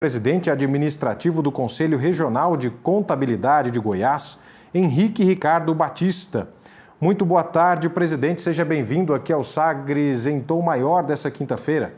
Presidente administrativo do Conselho Regional de Contabilidade de Goiás, Henrique Ricardo Batista. Muito boa tarde, presidente. Seja bem-vindo aqui ao Sagres em Tom Maior dessa quinta-feira.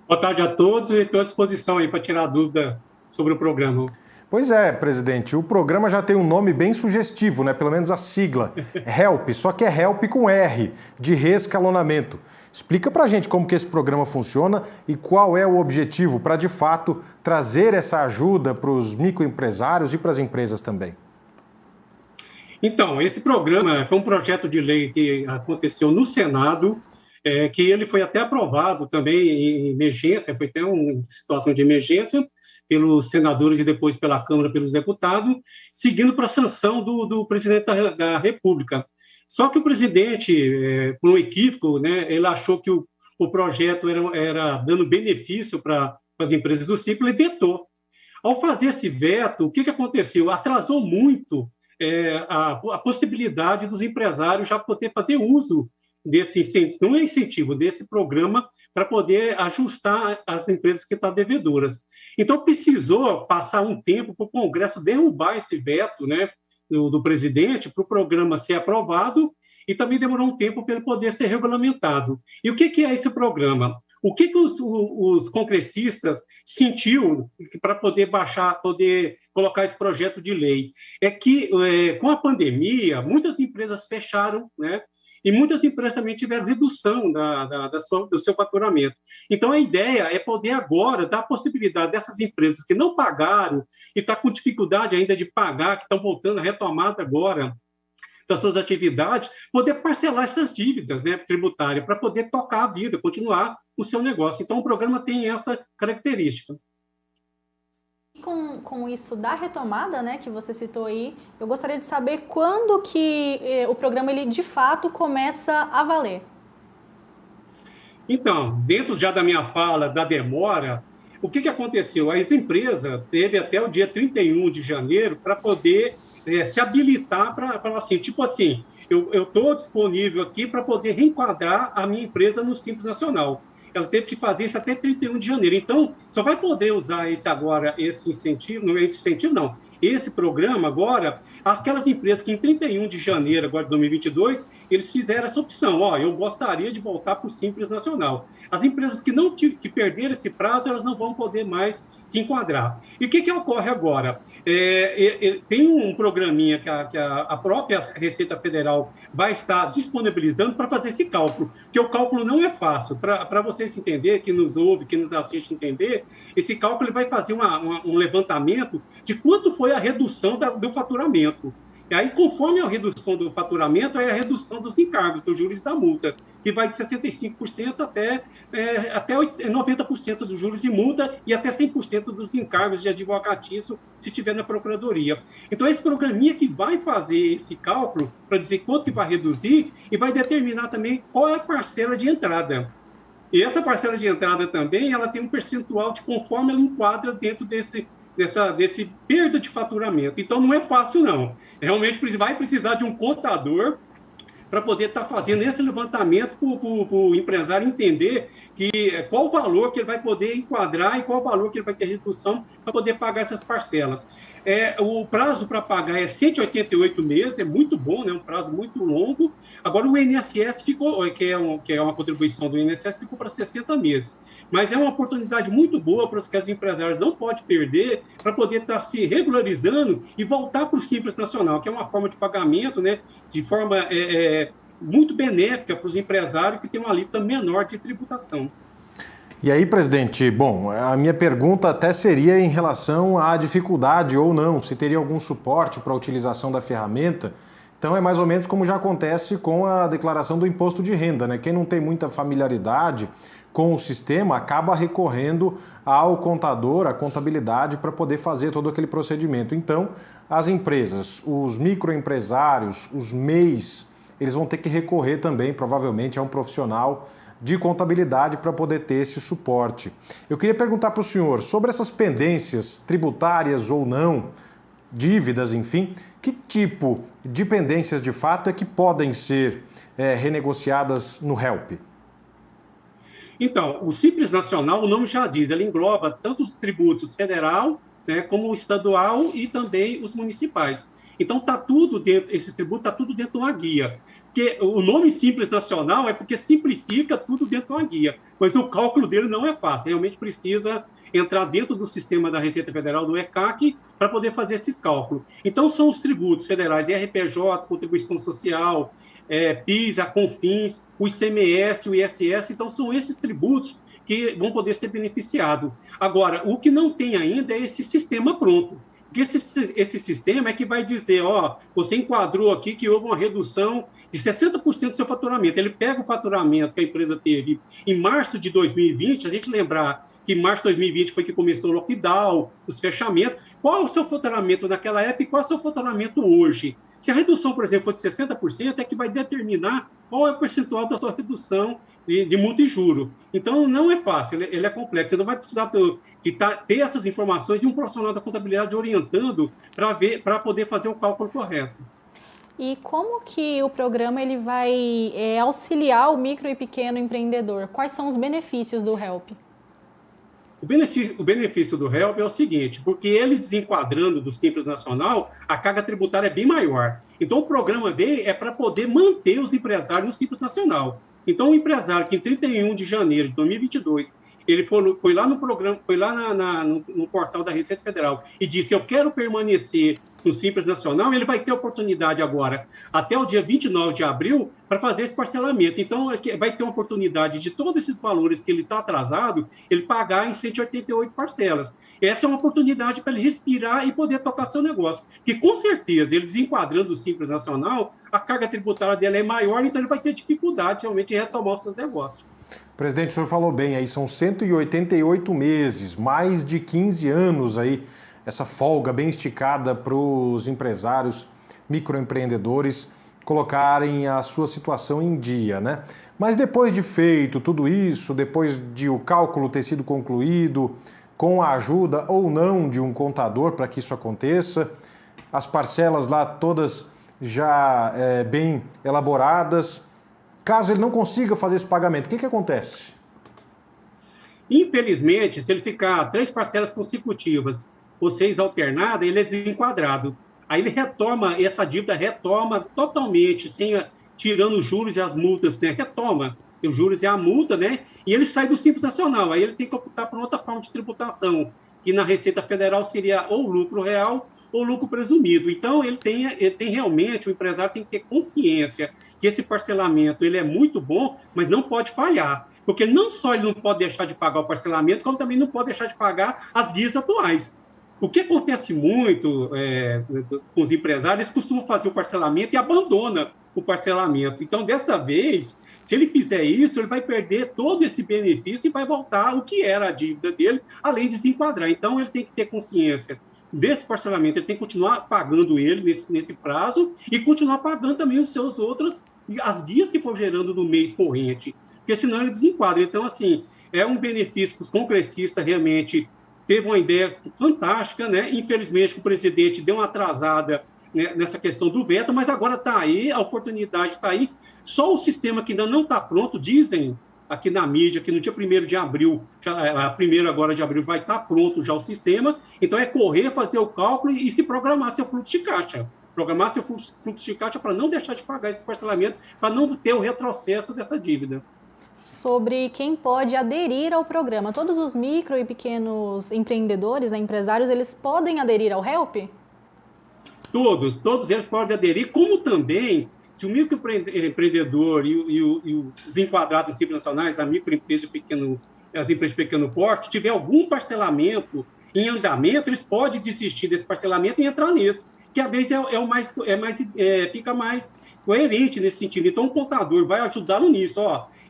Boa tarde a todos e estou à disposição aí para tirar dúvida sobre o programa. Pois é, presidente, o programa já tem um nome bem sugestivo, né? Pelo menos a sigla, HELP, só que é HELP com R, de reescalonamento. Explica pra gente como que esse programa funciona e qual é o objetivo para, de fato, trazer essa ajuda para os microempresários e para as empresas também. Então, esse programa foi um projeto de lei que aconteceu no Senado, que ele foi até aprovado também em emergência, foi até uma situação de emergência pelos senadores e depois pela Câmara, pelos deputados, seguindo para a sanção do presidente da República. Só que o presidente, por um equívoco, né, ele achou que o projeto era dando benefício para as empresas do ciclo e vetou. Ao fazer esse veto, o que aconteceu? Atrasou muito a possibilidade dos empresários já poder fazer uso desse incentivo, não é incentivo, desse programa para poder ajustar as empresas que estão devedoras. Então, precisou passar um tempo para o Congresso derrubar esse veto, né, do presidente, para o programa ser aprovado, e também demorou um tempo para ele poder ser regulamentado. E o que é esse programa? O que os congressistas sentiu para poder poder colocar esse projeto de lei? É que, com a pandemia, muitas empresas fecharam, né? E muitas empresas também tiveram redução do seu faturamento. Então, a ideia é poder agora dar a possibilidade dessas empresas que não pagaram e estão com dificuldade ainda de pagar, que estão voltando a retomada agora das suas atividades, poder parcelar essas dívidas, né, tributárias, para poder tocar a vida, continuar o seu negócio. Então, o programa tem essa característica. Com isso da retomada, né, que você citou aí, eu gostaria de saber quando que o programa ele de fato começa a valer. Então, dentro já da minha fala da demora, o que aconteceu? As empresas teve até o dia 31 de janeiro para poder se habilitar para falar assim, tipo assim, eu estou disponível aqui para poder reenquadrar a minha empresa no Simples Nacional. Ela teve que fazer isso até 31 de janeiro. Então, só vai poder usar esse incentivo, esse programa agora, aquelas empresas que em 31 de janeiro agora de 2022, eles fizeram essa opção, eu gostaria de voltar para o Simples Nacional. As empresas que perderam esse prazo, elas não vão poder mais se enquadrar. E o que ocorre agora? Tem um programinha que a própria Receita Federal vai estar disponibilizando para fazer esse cálculo, porque o cálculo não é fácil. Para vocês entenderem, que nos ouve, que nos assiste entender, esse cálculo ele vai fazer um levantamento de quanto foi a redução do faturamento. E aí, conforme a redução do faturamento, é a redução dos encargos, dos juros da multa, que vai de 65% até 90% dos juros de multa e até 100% dos encargos de advocatício, se tiver na Procuradoria. Então, esse programinha que vai fazer esse cálculo para dizer quanto que vai reduzir e vai determinar também qual é a parcela de entrada. E essa parcela de entrada também, ela tem um percentual de conforme ela enquadra dentro desse perda de faturamento. Então, não é fácil, não. Realmente vai precisar de um contador para poder estar fazendo esse levantamento para o empresário entender qual o valor que ele vai poder enquadrar e qual o valor que ele vai ter redução para poder pagar essas parcelas. O prazo para pagar é 188 meses, é muito bom, né? Um prazo muito longo. Agora, o INSS ficou, que é uma contribuição do INSS, ficou para 60 meses. Mas é uma oportunidade muito boa para os que as empresários não podem perder para poder estar se regularizando e voltar para o Simples Nacional, que é uma forma de pagamento, né? De forma muito benéfica para os empresários que têm uma alíquota menor de tributação. E aí, presidente, bom, a minha pergunta até seria em relação à dificuldade ou não, se teria algum suporte para a utilização da ferramenta. Então é mais ou menos como já acontece com a declaração do imposto de renda, né? Quem não tem muita familiaridade com o sistema acaba recorrendo ao contador, à contabilidade, para poder fazer todo aquele procedimento. Então, as empresas, os microempresários, os MEIs, eles vão ter que recorrer também, provavelmente, a um profissional de contabilidade para poder ter esse suporte. Eu queria perguntar para o senhor sobre essas pendências tributárias ou não, dívidas, enfim, que tipo de pendências de fato é que podem ser renegociadas no HELP? Então, o Simples Nacional, o nome já diz, ele engloba tanto os tributos federal, né, como o estadual e também os municipais. Então, está tudo dentro, esses tributos está tudo dentro de uma guia. Porque o nome Simples Nacional é porque simplifica tudo dentro de uma guia, mas o cálculo dele não é fácil, realmente precisa entrar dentro do sistema da Receita Federal, do ECAC, para poder fazer esses cálculos. Então, são os tributos federais, IRPJ, Contribuição Social, PIS, a CONFINS, o ICMS, o ISS, então são esses tributos que vão poder ser beneficiados. Agora, o que não tem ainda é esse sistema pronto. Porque esse sistema é que vai dizer, você enquadrou aqui que houve uma redução de 60% do seu faturamento. Ele pega o faturamento que a empresa teve em março de 2020, a gente lembrar que em março de 2020 foi que começou o lockdown, os fechamentos. Qual é o seu faturamento naquela época e qual é o seu faturamento hoje? Se a redução, por exemplo, for de 60%, é que vai determinar qual é o percentual da sua redução de multa e juro. Então, não é fácil, ele é complexo. Você não vai precisar ter essas informações de um profissional da contabilidade orientando para poder fazer o cálculo correto. E como que o programa ele vai auxiliar o micro e pequeno empreendedor? Quais são os benefícios do HELP? O benefício do HELP é o seguinte, porque eles desenquadrando do Simples Nacional, a carga tributária é bem maior. Então, o programa veio para poder manter os empresários no Simples Nacional. Então, o empresário que em 31 de janeiro de 2022, ele foi lá no programa, foi lá no portal da Receita Federal e disse, eu quero permanecer no Simples Nacional, ele vai ter oportunidade agora, até o dia 29 de abril, para fazer esse parcelamento. Então, vai ter uma oportunidade de todos esses valores que ele está atrasado, ele pagar em 188 parcelas. Essa é uma oportunidade para ele respirar e poder tocar seu negócio. Porque, com certeza, ele desenquadrando o Simples Nacional, a carga tributária dele é maior, então ele vai ter dificuldade, realmente, de retomar os seus negócios. Presidente, o senhor falou bem aí, são 188 meses, mais de 15 anos aí, essa folga bem esticada para os empresários, microempreendedores, colocarem a sua situação em dia, né? Mas depois de feito tudo isso, depois de o cálculo ter sido concluído, com a ajuda ou não de um contador para que isso aconteça, as parcelas lá todas já bem elaboradas, caso ele não consiga fazer esse pagamento, o que acontece? Infelizmente, se ele ficar 3 parcelas consecutivas ou 6 alternadas, ele é desenquadrado. Aí ele essa dívida retoma totalmente, tirando os juros e as multas, né? Retoma os juros e a multa, né? E ele sai do Simples Nacional. Aí ele tem que optar por outra forma de tributação, que na Receita Federal seria ou lucro real ou lucro presumido. Então, ele tem realmente, o empresário tem que ter consciência que esse parcelamento ele é muito bom, mas não pode falhar. Porque não só ele não pode deixar de pagar o parcelamento, como também não pode deixar de pagar as guias atuais. O que acontece muito com os empresários, eles costumam fazer o parcelamento e abandonam o parcelamento. Então, dessa vez, se ele fizer isso, ele vai perder todo esse benefício e vai voltar o que era a dívida dele, além de se enquadrar. Então, ele tem que ter consciência desse parcelamento, ele tem que continuar pagando ele nesse prazo e continuar pagando também os seus as guias que for gerando no mês corrente, porque senão ele desenquadra. Então, assim, é um benefício que os congressistas realmente teve uma ideia fantástica, né? Infelizmente, o presidente deu uma atrasada, né, nessa questão do veto, mas agora está aí, a oportunidade está aí. Só o sistema que ainda não está pronto, dizem aqui na mídia, que no dia 1º de abril, a 1º agora de abril, vai estar pronto já o sistema. Então, é correr, fazer o cálculo e se programar seu fluxo de caixa. Programar seu fluxo de caixa para não deixar de pagar esse parcelamento, para não ter o retrocesso dessa dívida. Sobre quem pode aderir ao programa. Todos os micro e pequenos empreendedores, né, empresários, eles podem aderir ao HELP? Todos eles podem aderir, como também, se o microempreendedor e os enquadrados em Simples Nacionais, a microempresa as empresas de pequeno porte, tiver algum parcelamento em andamento, eles podem desistir desse parcelamento e entrar nesse, que às vezes fica mais coerente nesse sentido. Então, o contador vai ajudá-lo nisso.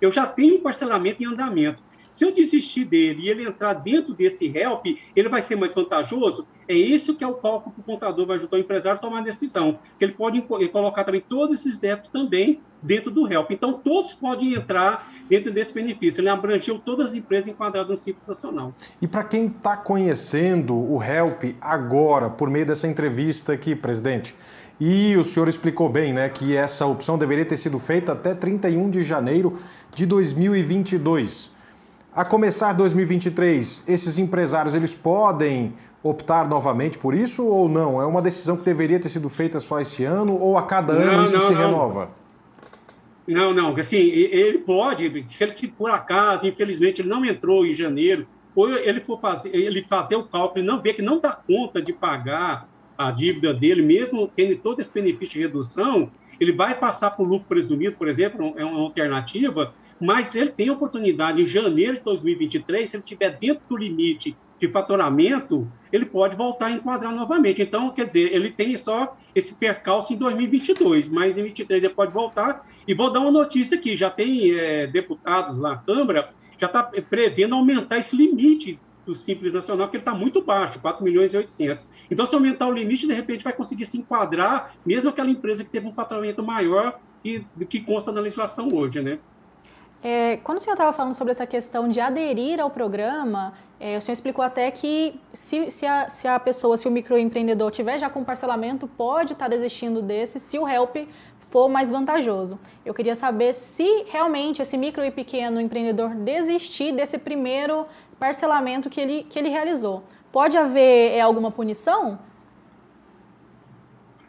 Eu já tenho um parcelamento em andamento. Se eu desistir dele e ele entrar dentro desse HELP, ele vai ser mais vantajoso? É esse que é o cálculo que o contador vai ajudar o empresário a tomar a decisão. Que ele pode colocar também todos esses débitos também dentro do HELP. Então, todos podem entrar dentro desse benefício. Ele abrangeu todas as empresas enquadradas no Simples Nacional. E para quem está conhecendo o HELP agora, por meio dessa entrevista aqui, presidente, e o senhor explicou bem, né, que essa opção deveria ter sido feita até 31 de janeiro de 2022. A começar 2023, esses empresários eles podem optar novamente por isso ou não? É uma decisão que deveria ter sido feita só esse ano ou a cada ano isso se renova? Não, assim, ele pode, se ele por acaso, infelizmente, ele não entrou em janeiro, ou ele for fazer o cálculo e não ver que não dá conta de pagar a dívida dele, mesmo tendo todo esse benefício de redução, ele vai passar por lucro presumido, por exemplo, é uma alternativa, mas ele tem oportunidade em janeiro de 2023, se ele estiver dentro do limite de faturamento, ele pode voltar a enquadrar novamente. Então, quer dizer, ele tem só esse percalço em 2022, mas em 2023 ele pode voltar. E vou dar uma notícia aqui, já tem deputados na Câmara, já está prevendo aumentar esse limite do Simples Nacional, porque ele está muito baixo, 4 milhões e 800. Então, se aumentar o limite, de repente vai conseguir se enquadrar, mesmo aquela empresa que teve um faturamento maior do que consta na legislação hoje, né? Quando o senhor estava falando sobre essa questão de aderir ao programa, o senhor explicou até que se o microempreendedor tiver já com parcelamento, pode estar desistindo desse se o HELP for mais vantajoso. Eu queria saber se realmente esse micro e pequeno empreendedor desistir desse primeiro parcelamento que ele realizou. Pode haver alguma punição?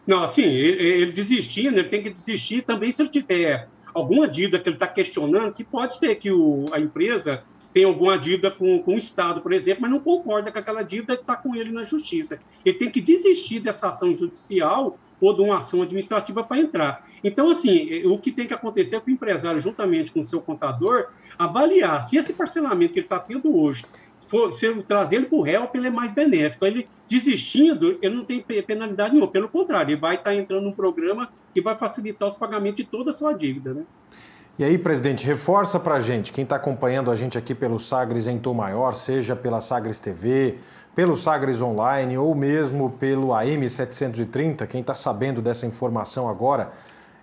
Não, assim, ele desistindo, ele tem que desistir também se ele tiver alguma dívida que ele está questionando, que pode ser que a empresa tenha alguma dívida com o Estado, por exemplo, mas não concorda com aquela dívida que está com ele na justiça. Ele tem que desistir dessa ação judicial ou de uma ação administrativa para entrar. Então, assim, o que tem que acontecer é que o empresário, juntamente com o seu contador, avaliar se esse parcelamento que ele está tendo hoje, se trazer ele para o HELP, ele é mais benéfico. Ele desistindo, ele não tem penalidade nenhuma. Pelo contrário, ele vai estar entrando num programa que vai facilitar os pagamentos de toda a sua dívida, né? E aí, presidente, reforça para a gente, quem está acompanhando a gente aqui pelo Sagres em Tom Maior, seja pela Sagres TV, pelo Sagres Online ou mesmo pelo AM 730, quem está sabendo dessa informação agora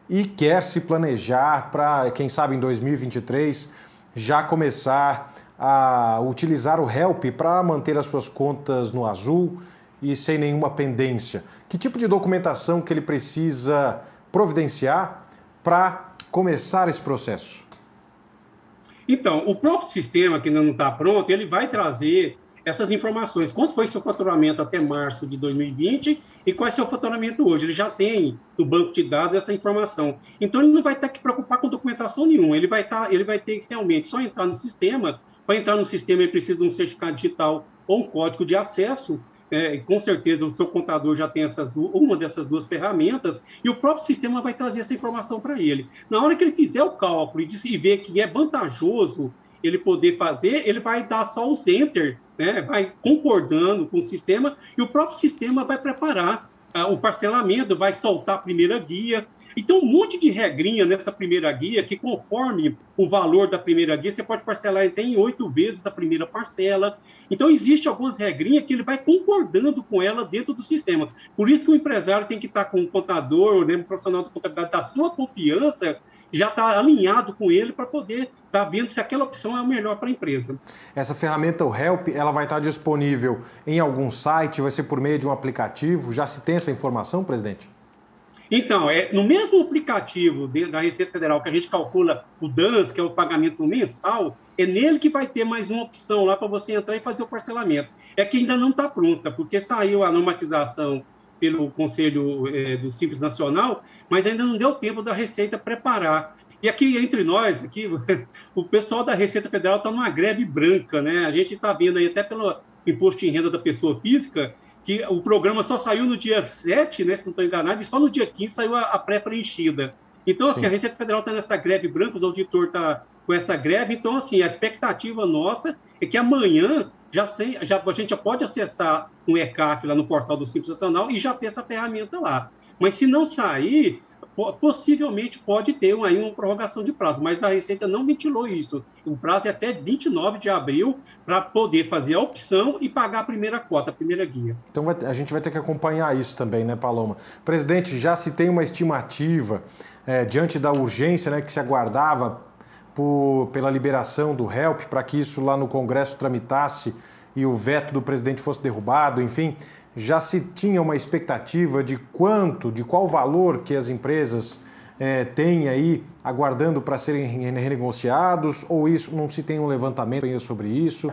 e quer se planejar para, quem sabe, em 2023, já começar a utilizar o HELP para manter as suas contas no azul e sem nenhuma pendência. Que tipo de documentação que ele precisa providenciar para começar esse processo? Então, o próprio sistema que ainda não está pronto, ele vai trazer essas informações. Quanto foi seu faturamento até março de 2020 e qual é seu faturamento hoje? Ele já tem no banco de dados essa informação. Então, ele não vai ter que preocupar com documentação nenhuma. Ele vai ter que realmente só entrar no sistema. Para entrar no sistema, ele precisa de um certificado digital ou um código de acesso. Com certeza o seu contador já tem uma dessas duas ferramentas e o próprio sistema vai trazer essa informação para ele. Na hora que ele fizer o cálculo e ver que é vantajoso ele poder fazer, ele vai dar só os enter, né? Vai concordando com o sistema e o próprio sistema vai preparar o parcelamento, vai soltar a primeira guia. Então, um monte de regrinha nessa primeira guia, que conforme o valor da primeira guia, você pode parcelar até em 8 vezes a primeira parcela. Então, existe algumas regrinhas que ele vai concordando com ela dentro do sistema. Por isso que o empresário tem que estar com um contador, né, um profissional de contabilidade da sua confiança, já está alinhado com ele para poder estar vendo se aquela opção é a melhor para a empresa. Essa ferramenta, o HELP, ela vai estar disponível em algum site, vai ser por meio de um aplicativo? Já se tem essa informação, presidente? Então, no mesmo aplicativo da Receita Federal que a gente calcula o DANS, que é o pagamento mensal, é nele que vai ter mais uma opção lá para você entrar e fazer o parcelamento. É que ainda não está pronta, porque saiu a normatização pelo Conselho do Simples Nacional, mas ainda não deu tempo da Receita preparar. E aqui, entre nós, aqui, o pessoal da Receita Federal está numa greve branca, né? A gente está vendo aí até pelo imposto de renda da pessoa física, que o programa só saiu no dia 7, né, se não estou enganado, e só no dia 15 saiu a pré-preenchida. Então, assim, a Receita Federal está nessa greve branca, os auditores estão com essa greve. Então, assim, a expectativa nossa é que amanhã a gente já pode acessar um ECAC lá no portal do Simples Nacional e já ter essa ferramenta lá. Mas se não sair, possivelmente pode ter uma prorrogação de prazo, mas a Receita não ventilou isso. O prazo é até 29 de abril para poder fazer a opção e pagar a primeira cota, a primeira guia. Então a gente vai ter que acompanhar isso também, né, Paloma? Presidente, já se tem uma estimativa diante da urgência, né, que se aguardava pela liberação do HELP para que isso lá no Congresso tramitasse e o veto do presidente fosse derrubado, enfim, já se tinha uma expectativa de qual valor que as empresas tem aí aguardando para serem renegociados, ou isso não se tem um levantamento ainda sobre isso?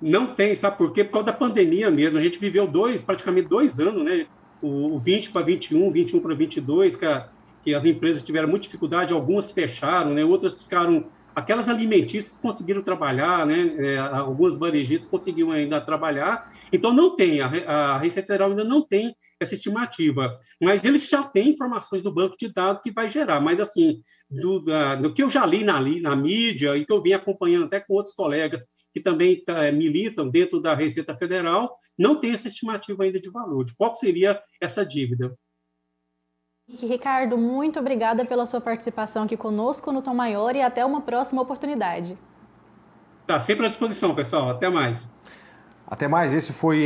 Não tem, sabe por quê? Por causa da pandemia mesmo. A gente viveu praticamente 2 anos, né? O 20 para 21, 21 para 22, que as empresas tiveram muita dificuldade, algumas fecharam, né? Outras ficaram... Aquelas alimentícias conseguiram trabalhar, né? Algumas varejistas conseguiram ainda trabalhar. Então, não tem, a Receita Federal ainda não tem essa estimativa. Mas eles já têm informações do banco de dados que vai gerar. Mas, assim, do que eu já li na mídia e que eu vim acompanhando até com outros colegas que também militam dentro da Receita Federal, não tem essa estimativa ainda de valor, de qual seria essa dívida. Ricardo, muito obrigada pela sua participação aqui conosco no Tom Maior e até uma próxima oportunidade. Tá sempre à disposição, pessoal. Até mais. Até mais, esse foi